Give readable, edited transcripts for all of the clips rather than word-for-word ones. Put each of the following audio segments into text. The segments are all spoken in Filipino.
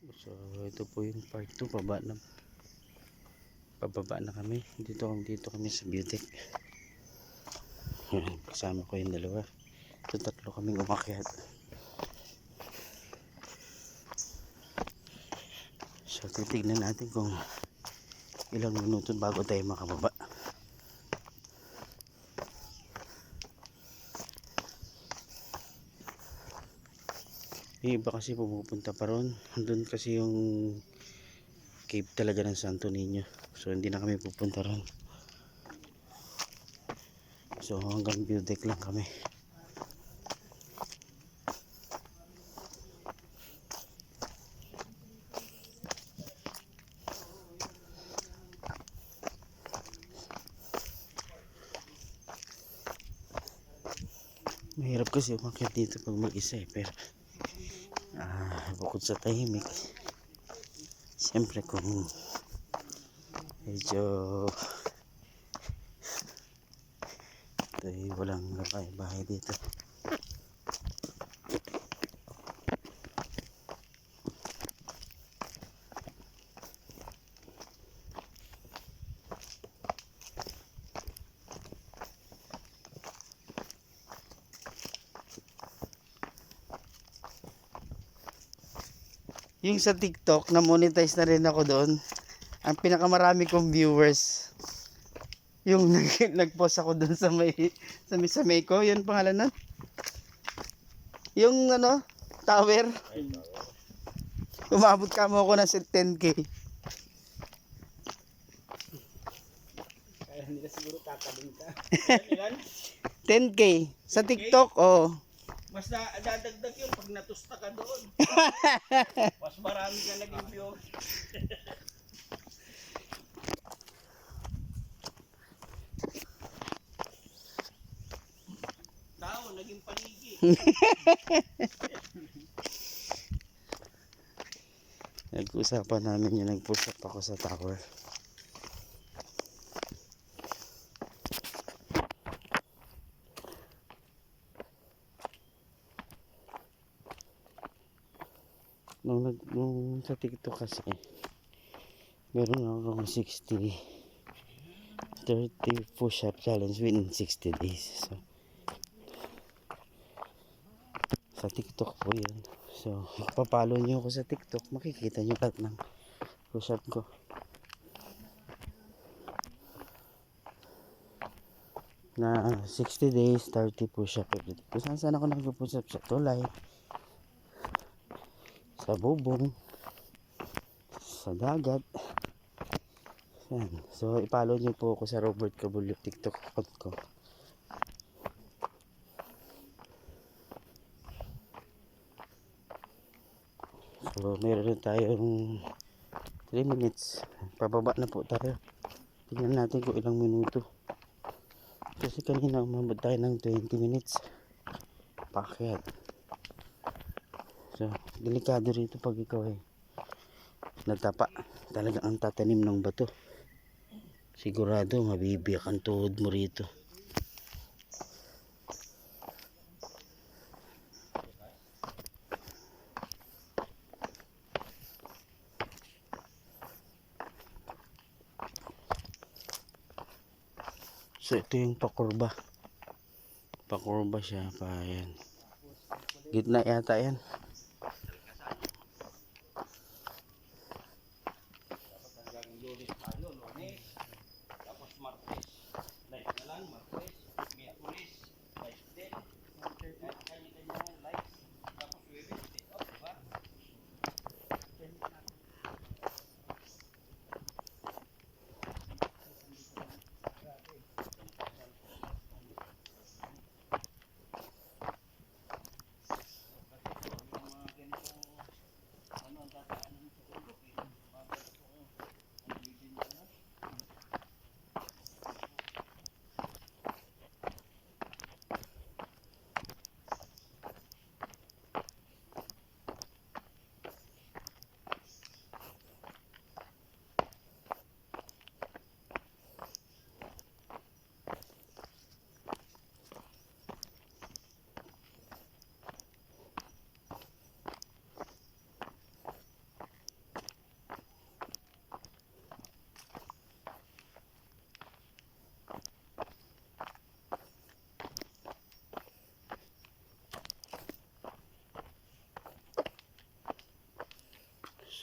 So ito po yung part 2, pababa na kami. Dito kami sa Beautech. Kasama ko yung dalawa. Ito tatlo kaming umakyat. So titignan natin kung ilang minuto bago tayo makababa. Yung iba kasi pupunta pa ron. Doon kasi yung cave talaga ng Santo Niño. So hindi na kami pupunta ron. So hanggang Beautech lang kami. Mahirap kasi umakyat dito pag mag-isa pero bukod sa tahimik, siyempre kung medyo walang bahay dito. Yung sa TikTok, na-monetize na rin ako doon. Ang pinakamarami kong viewers, yung nag-post ako doon sa Meiko, yun pangalan nun. Yung tower. Umabot ka mo ako ng 10K. Kaya nila siguro kakaling ka. 10K sa TikTok, oh. Mas dadagdag yun pag natusta ka doon. Mas marami ka naging view. Tao, naging paligi. Nag-usapan namin yung nag-push up ako sa tower. Nung sa TikTok kasi meron akong 30 push up challenge within 60 days. So sa TikTok po yun. So papalo nyo ako sa TikTok, makikita nyo lahat ng push up ko. Na 60 days 30 push up every day. Kung saan ako nag-push up, sa tulay, sa bubong, sa dagat. Yan. So ipalo nyo po ako sa Robert Cabullo TikTok account ko. So meron tayong 3 minutes. Pababa na po tayo. Tingnan natin kung ilang minuto. Kasi kanina umabot tayo ng 20 minutes. Paakyat. So delikado rito pag ikaw nagtapa. Talaga ang tatanim ng bato. Sigurado mabibiyak ang tuhod mo rito. So ito yung pakurba. Pakurba siya pa yan. Gitna yata yan. Tapos Martes. Live na lang, Martes. Miyerkules. Live din. Kanya-kanya live. Tapos Webes, take off, diba?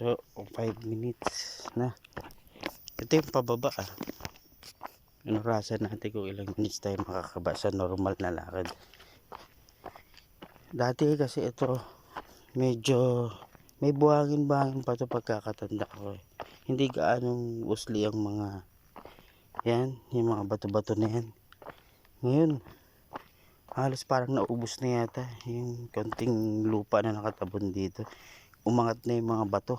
So 5 minutes na. Ito yung pababa ah. Inurasan natin kung ilang minutes tayo makakaba sa normal na lakad. Dati kasi ito medyo may buhangin-buhangin pa ito pagkakatanda ko. Hindi gaanong usli ang mga yan, yung mga bato-bato na yan. Ngayon, halos parang naubos na yata yung konting lupa na nakatabon dito. Umangat na yung mga bato.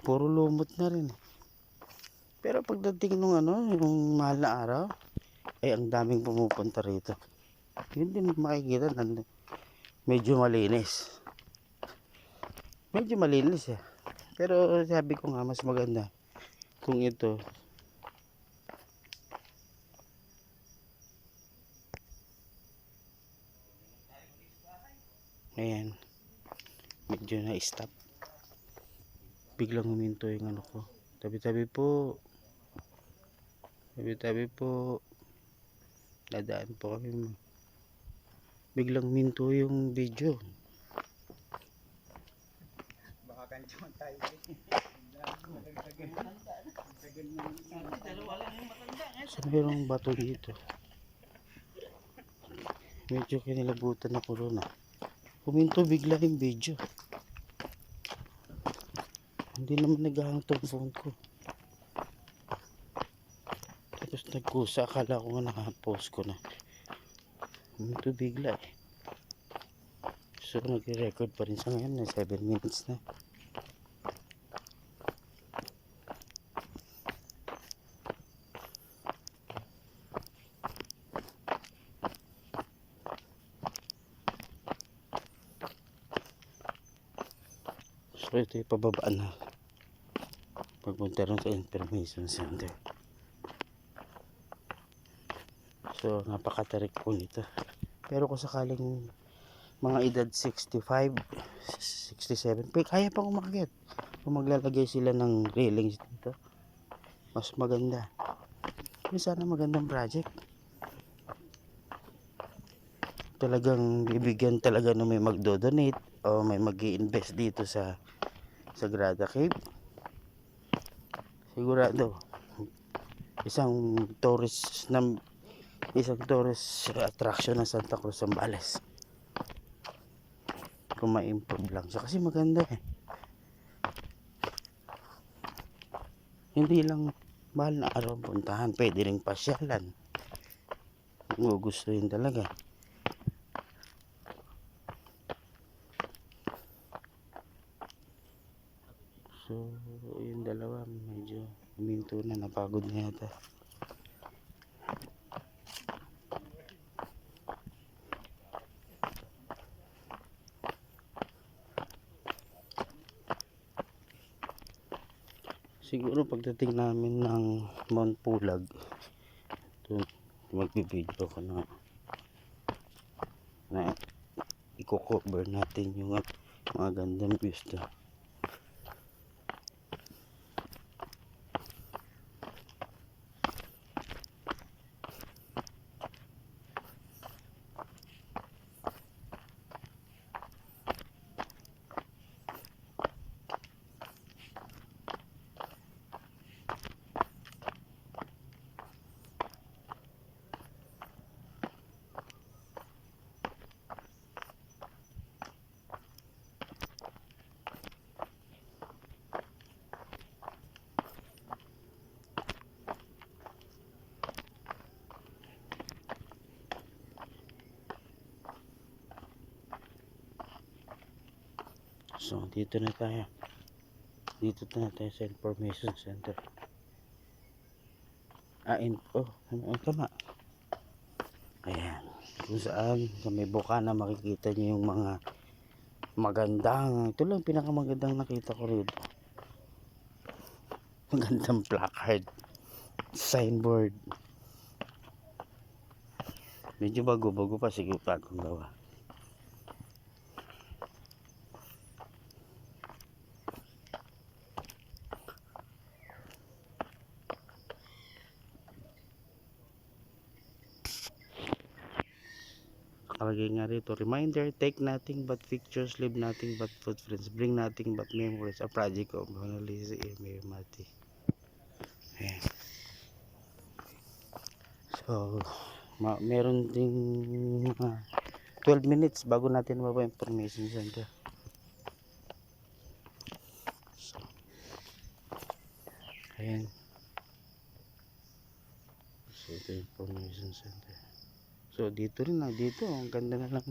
Puro lumot na rin. Pero pagdating nung yung mahal na araw, ay ang daming pumupunta rito. Yun din makikita, medyo malinis. Medyo malinis eh. Pero sabi ko nga mas maganda kung ito ayan, medyo na-stop. Biglang huminto yung ano ko. Tabi-tabi po. Tabi-tabi po. Dadaan po kami. Biglang huminto yung video. Baka kantuan tayo. So mayroong bato dito. Medyo kinilabutan na corona. Huminto bigla yung video. Hindi naman naghahang tong phone ko. Tapos nagkusa, akala ko nga nakapost ko na. Huminto bigla eh. So nag-record pa rin sa ngayon na 7 minutes na. So ito yung pababaan na pagpunta rin sa information center. So napakatarik po nito. Pero kung sakaling mga edad 65, 67, kaya pang umakyat. Kung maglalagay sila ng railings dito, mas maganda. Yung sana magandang project. Talagang bibigyan talaga na may magdo-donate o may mag-i-invest dito sa Sagrada Cave. Sigurado isang tourist attraction ng Santa Cruz Zambales kung ma-improve lang siya kasi maganda eh. Hindi lang mahal na araw puntahan, pwede ring pasyalan kung gustuhin talaga. So yung dalawa medyo huminto na, napagod na yata. Siguro pagdating namin ng Mount Pulag, magbibideo ko na i-cover natin yung mga gandang views doon. So dito na tayo. Dito na tayo sa information center. Tama. Ayan. Kung saan sa may bukana makikita nyo yung mga magandang, ito lang pinakamagandang nakita ko rito. Magandang placard, signboard. Medyo bago-bago pa, sige bagong gawa. nakalagay nga rito, reminder, take nothing but pictures, leave nothing but footprints, bring nothing but memories, a project of Mona Lisa Mayor Mati. Ayan. So meron ding mga 12 minutes bago natin mababa information center. So, ayan. So ito yung information center. So dito rin lang, dito ang ganda na lang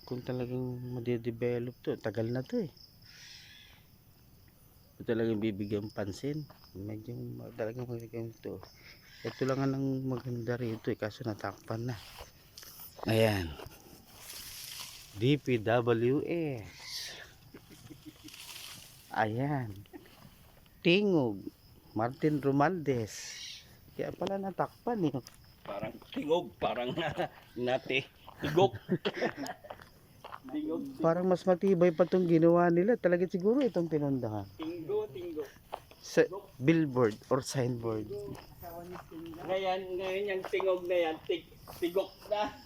kung talagang made-develop to. Tagal na to eh. Ito talagang bibigyan pansin. Medyo talagang magiging to. Ito lang ang maganda rito eh, kaso natakpan na. Ayan. DPWS. Ayan. Tingog. Martin Romualdez. Kaya pala natakpan eh. Parang tingog, parang nati. Tigok. Tingog. Parang mas matibay pa itong ginawa nila. Talaga siguro itong pinundahan. Tinggo. Sa billboard or signboard. Ngayon yung tingog na yan, tigok na.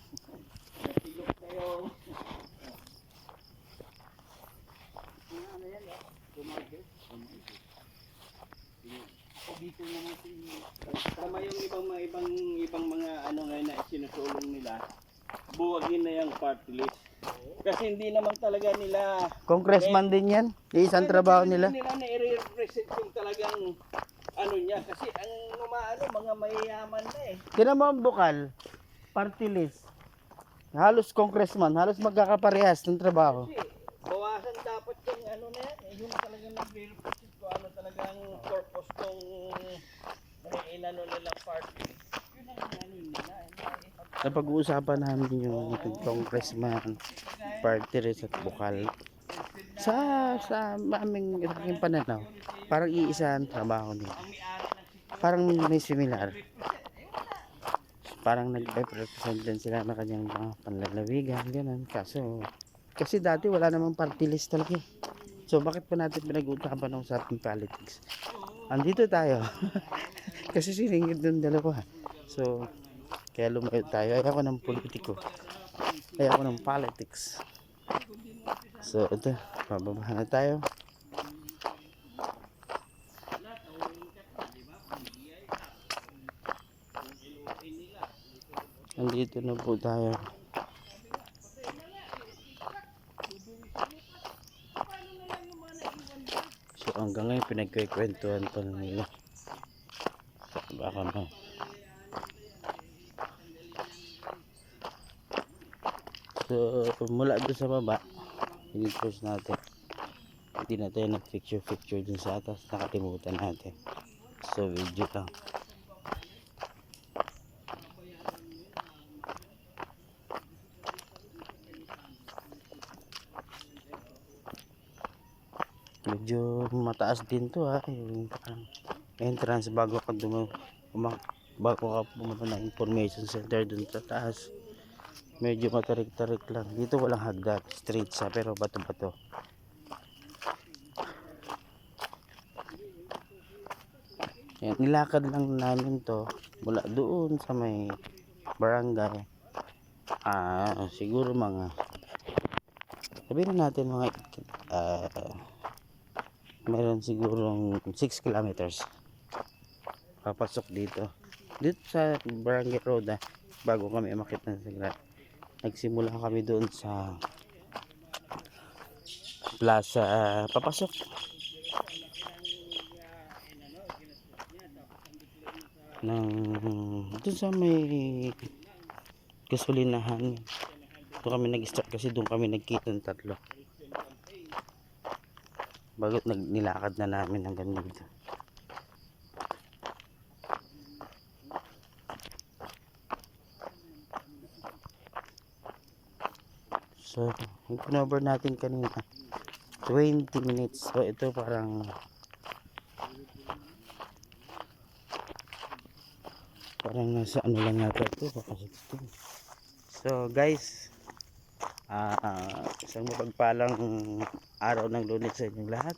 Tigok na yung... Ano yan, Romualdez? Dito naman tama yung ibang mga ano ngayon na sinusulong nila. Buwagin na yung party list. Kasi hindi naman talaga nila Congressman din yan. Isang trabaho nila. Hindi nila na-represent yung talagang ano niya. Kasi ang mga mayayaman na eh. Tinan mo ang bukal. Party list. Halos congressman. Halos magkakaparehas ng trabaho. Kasi bawasan dapat yung ano na yan. Yung talagang nag-represent ko ano talagang purpose ng inano nilang party. Yun ang ano nila. Napag-uusapan namin yung congressman, party list at bukal. Sa aming aking pananaw, parang iisa ang trabaho nila. Parang may similar. Parang nag-represent din sila ng kanyang mga panlalawigan, gano'n. Kasi dati wala namang party list talaga. So bakit pa natin pinag-uusapan ng usaping politics? Andito tayo. Kasi siningid ng dalawa. So kaya lumayo tayo. Ayoko ng politiko. Ayoko ng politics. So ito, pababa na tayo. Andito na po tayo. So hanggang ngayon pinagkikwentuhan pa nila. Baka mo. So mula doon sa baba, i-post natin. Hindi na tayo nag-picture dun sa atas. Nakalimutan natin. So video lang. Medyo mataas din to ha. Yung entrance bago ka pumunta ng information center dun sa taas. Medyo matarik-tarik lang. Dito walang hagdan, straight siya pero bato-bato. Yan, nilakad lang namin to mula doon sa may barangay. Siguro mga sabihin natin mga meron sigurong 6 kilometers papasok dito sa barangay road bago kami umakyat ng Sagrat. Nagsimula kami doon sa plaza papasok ng doon sa may gasolinahan. Doon kami nag-start kasi doon kami nagkita ng tatlo bago nilakad na namin hanggang dito. So yung pinover natin kanina 20 minutes. So ito parang nasa ano lang natin ito. So guys, isang mapagpalang araw ng Lunes sa inyong lahat.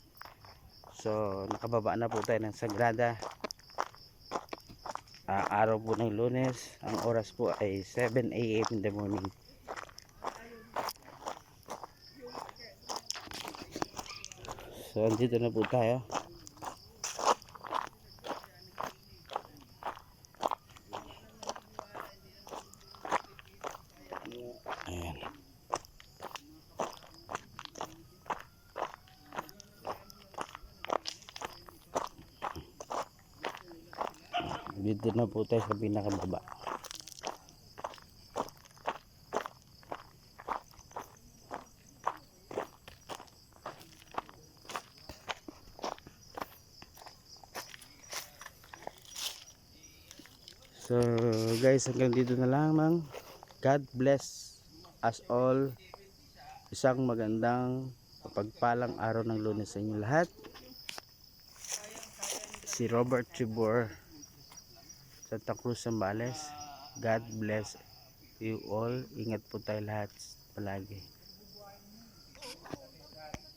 So nakababa na po tayo ng Sagrada. Araw po ng Lunes, ang oras po ay 7 AM in the morning. So andito na po tayo. Ayan. Dito na po tayo sa pinakababa. So guys, hanggang dito na lamang. God bless us all. Isang magandang pagpalang araw ng Lunes sa inyo lahat. Si Robert Chibor, Santa Cruz, Zambales. God bless you all. Ingat po tayo lahat palagi.